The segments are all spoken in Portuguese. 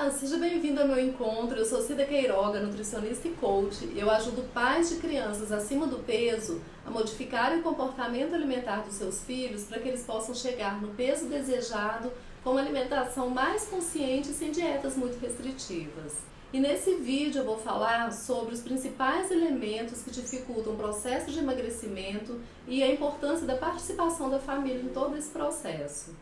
Olá, seja bem-vindo ao meu encontro. Eu sou Cida Queiroga, nutricionista e coach. Eu ajudo pais de crianças acima do peso a modificarem o comportamento alimentar dos seus filhos para que eles possam chegar no peso desejado com uma alimentação mais consciente e sem dietas muito restritivas. E nesse vídeo eu vou falar sobre os principais elementos que dificultam o processo de emagrecimento e a importância da participação da família em todo esse processo.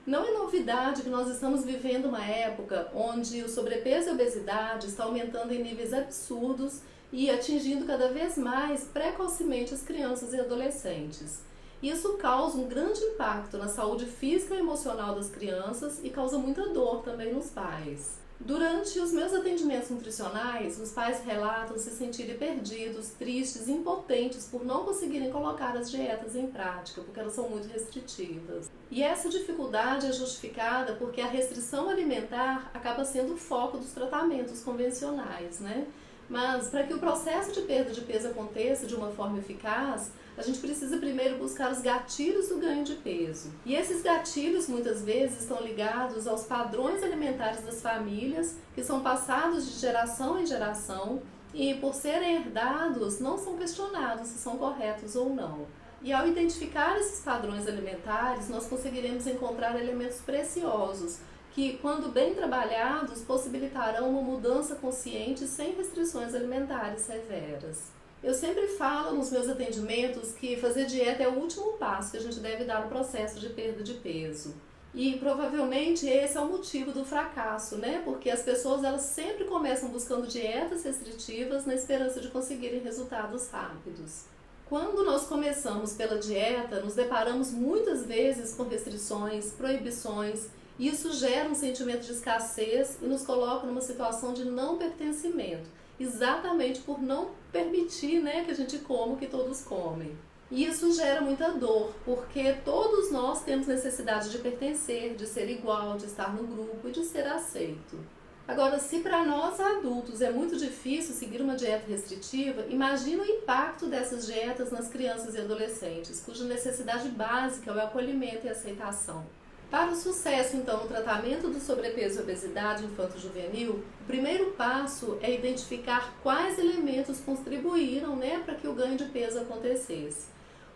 Não é novidade que nós estamos vivendo uma época onde o sobrepeso e a obesidade está aumentando em níveis absurdos e atingindo cada vez mais precocemente as crianças e adolescentes. Isso causa um grande impacto na saúde física e emocional das crianças e causa muita dor também nos pais. Durante os meus atendimentos nutricionais, os pais relatam se sentirem perdidos, tristes e impotentes por não conseguirem colocar as dietas em prática, porque elas são muito restritivas. E essa dificuldade é justificada porque a restrição alimentar acaba sendo o foco dos tratamentos convencionais, né? Mas para que o processo de perda de peso aconteça de uma forma eficaz, a gente precisa primeiro buscar os gatilhos do ganho de peso. E esses gatilhos muitas vezes estão ligados aos padrões alimentares das famílias, que são passados de geração em geração e, por serem herdados, não são questionados se são corretos ou não. E ao identificar esses padrões alimentares, nós conseguiremos encontrar elementos preciosos que, quando bem trabalhados, possibilitarão uma mudança consciente sem restrições alimentares severas. Eu sempre falo nos meus atendimentos que fazer dieta é o último passo que a gente deve dar no processo de perda de peso. E provavelmente esse é o motivo do fracasso, né? Porque as pessoas elas sempre começam buscando dietas restritivas na esperança de conseguirem resultados rápidos. Quando nós começamos pela dieta, nos deparamos muitas vezes com restrições, proibições. Isso gera um sentimento de escassez e nos coloca numa situação de não pertencimento, exatamente por não permitir, né, que a gente coma o que todos comem. E isso gera muita dor, porque todos nós temos necessidade de pertencer, de ser igual, de estar no grupo e de ser aceito. Agora, se para nós adultos é muito difícil seguir uma dieta restritiva, imagina o impacto dessas dietas nas crianças e adolescentes, cuja necessidade básica é o acolhimento e a aceitação. Para o sucesso, então, no tratamento do sobrepeso e obesidade infanto-juvenil, o primeiro passo é identificar quais elementos contribuíram, né, para que o ganho de peso acontecesse.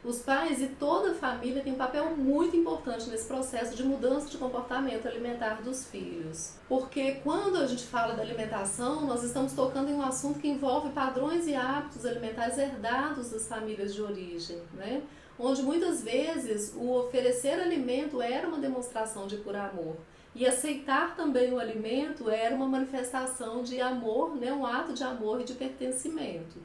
Os pais e toda a família têm um papel muito importante nesse processo de mudança de comportamento alimentar dos filhos. Porque quando a gente fala da alimentação, nós estamos tocando em um assunto que envolve padrões e hábitos alimentares herdados das famílias de origem, né? Onde muitas vezes o oferecer alimento era uma demonstração de puro amor. E aceitar também o alimento era uma manifestação de amor, né? Um ato de amor e de pertencimento.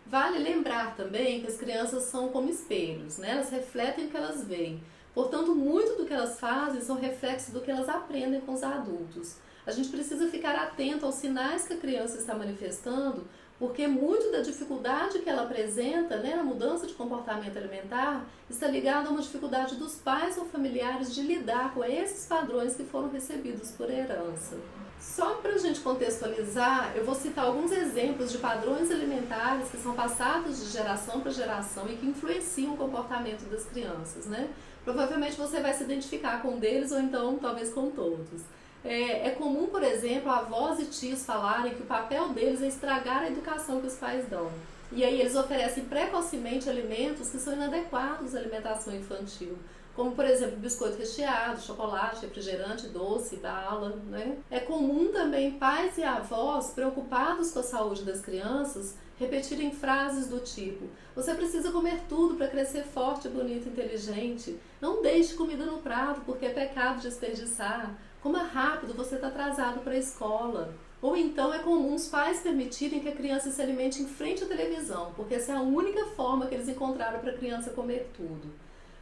Vale lembrar também que as crianças são como espelhos, né? Elas refletem o que elas veem. Portanto, muito do que elas fazem são reflexos do que elas aprendem com os adultos. A gente precisa ficar atento aos sinais que a criança está manifestando, porque muito da dificuldade que ela apresenta, né, na mudança de comportamento alimentar está ligado a uma dificuldade dos pais ou familiares de lidar com esses padrões que foram recebidos por herança. Só para a gente contextualizar, eu vou citar alguns exemplos de padrões alimentares que são passados de geração para geração e que influenciam o comportamento das crianças, né? Provavelmente você vai se identificar com um deles ou então talvez com todos. É comum, por exemplo, avós e tios falarem que o papel deles é estragar a educação que os pais dão. E aí eles oferecem precocemente alimentos que são inadequados à alimentação infantil, como por exemplo biscoito recheado, chocolate, refrigerante, doce, bala, né? É comum também pais e avós preocupados com a saúde das crianças repetirem frases do tipo: você precisa comer tudo para crescer forte, bonito, inteligente. Não deixe comida no prato porque é pecado desperdiçar. Coma rápido, você está atrasado para a escola. Ou então é comum os pais permitirem que a criança se alimente em frente à televisão, porque essa é a única forma que eles encontraram para a criança comer tudo.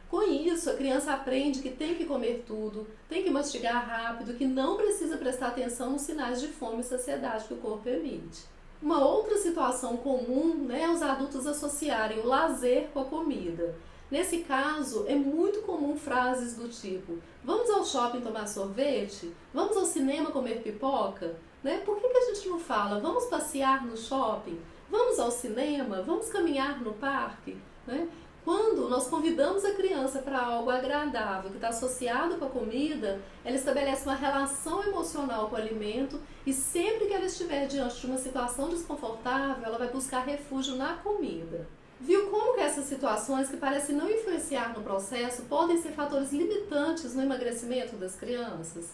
Com isso, a criança aprende que tem que comer tudo, tem que mastigar rápido, que não precisa prestar atenção nos sinais de fome e saciedade que o corpo emite. Uma outra situação comum, né, é os adultos associarem o lazer com a comida. Nesse caso, é muito comum frases do tipo: vamos ao shopping tomar sorvete? Vamos ao cinema comer pipoca? Né? Por que a gente não fala: vamos passear no shopping? Vamos ao cinema? Vamos caminhar no parque? Né? Quando nós convidamos a criança para algo agradável, que está associado com a comida, ela estabelece uma relação emocional com o alimento e sempre que ela estiver diante de uma situação desconfortável, ela vai buscar refúgio na comida. Viu como que essas situações que parecem não influenciar no processo podem ser fatores limitantes no emagrecimento das crianças?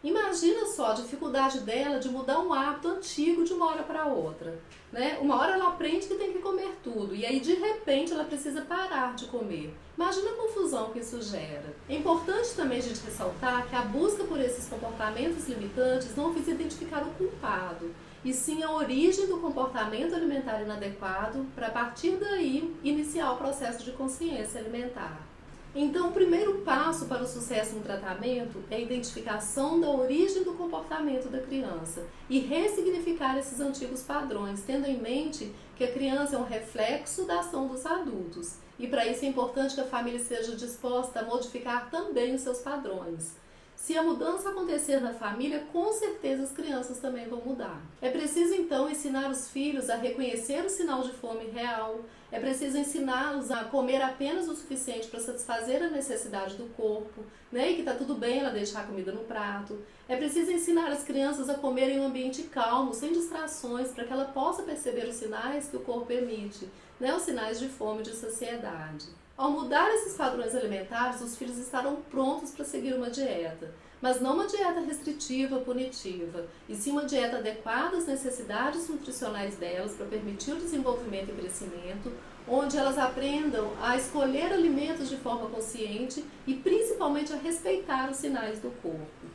Imagina só a dificuldade dela de mudar um hábito antigo de uma hora para outra, né? Uma hora ela aprende que tem que comer tudo e aí de repente ela precisa parar de comer. Imagina a confusão que isso gera. É importante também a gente ressaltar que a busca por esses comportamentos limitantes não visa identificar o culpado, e sim a origem do comportamento alimentar inadequado para a partir daí iniciar o processo de consciência alimentar. Então, o primeiro passo para o sucesso no tratamento é a identificação da origem do comportamento da criança e ressignificar esses antigos padrões, tendo em mente que a criança é um reflexo da ação dos adultos. E para isso é importante que a família esteja disposta a modificar também os seus padrões. Se a mudança acontecer na família, com certeza as crianças também vão mudar. É preciso então ensinar os filhos a reconhecer o sinal de fome real, é preciso ensiná-los a comer apenas o suficiente para satisfazer a necessidade do corpo, né? E que está tudo bem ela deixar a comida no prato. É preciso ensinar as crianças a comer em um ambiente calmo, sem distrações, para que ela possa perceber os sinais que o corpo emite, né? Os sinais de fome e de saciedade. Ao mudar esses padrões alimentares, os filhos estarão prontos para seguir uma dieta, mas não uma dieta restritiva, punitiva, e sim uma dieta adequada às necessidades nutricionais delas para permitir o desenvolvimento e crescimento, onde elas aprendam a escolher alimentos de forma consciente e principalmente a respeitar os sinais do corpo.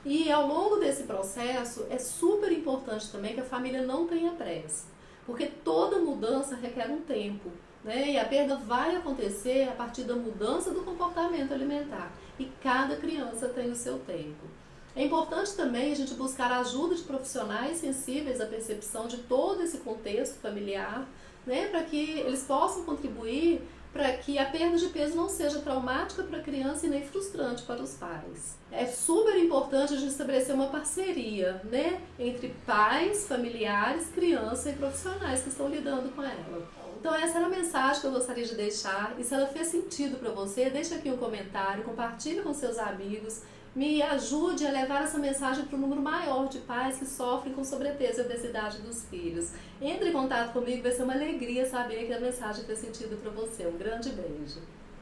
E ao longo desse processo é super importante também que a família não tenha pressa, porque toda mudança requer um tempo, né? E a perda vai acontecer a partir da mudança do comportamento alimentar e cada criança tem o seu tempo. É importante também a gente buscar a ajuda de profissionais sensíveis à percepção de todo esse contexto familiar, né? Para que eles possam contribuir para que a perda de peso não seja traumática para a criança e nem frustrante para os pais. É super importante a gente estabelecer uma parceria, né, entre pais, familiares, criança e profissionais que estão lidando com ela. Então essa era a mensagem que eu gostaria de deixar, e se ela fez sentido para você, deixa aqui um comentário, compartilhe com seus amigos, me ajude a levar essa mensagem para um número maior de pais que sofrem com sobrepeso e obesidade dos filhos. Entre em contato comigo, vai ser uma alegria saber que a mensagem fez sentido para você. Um grande beijo!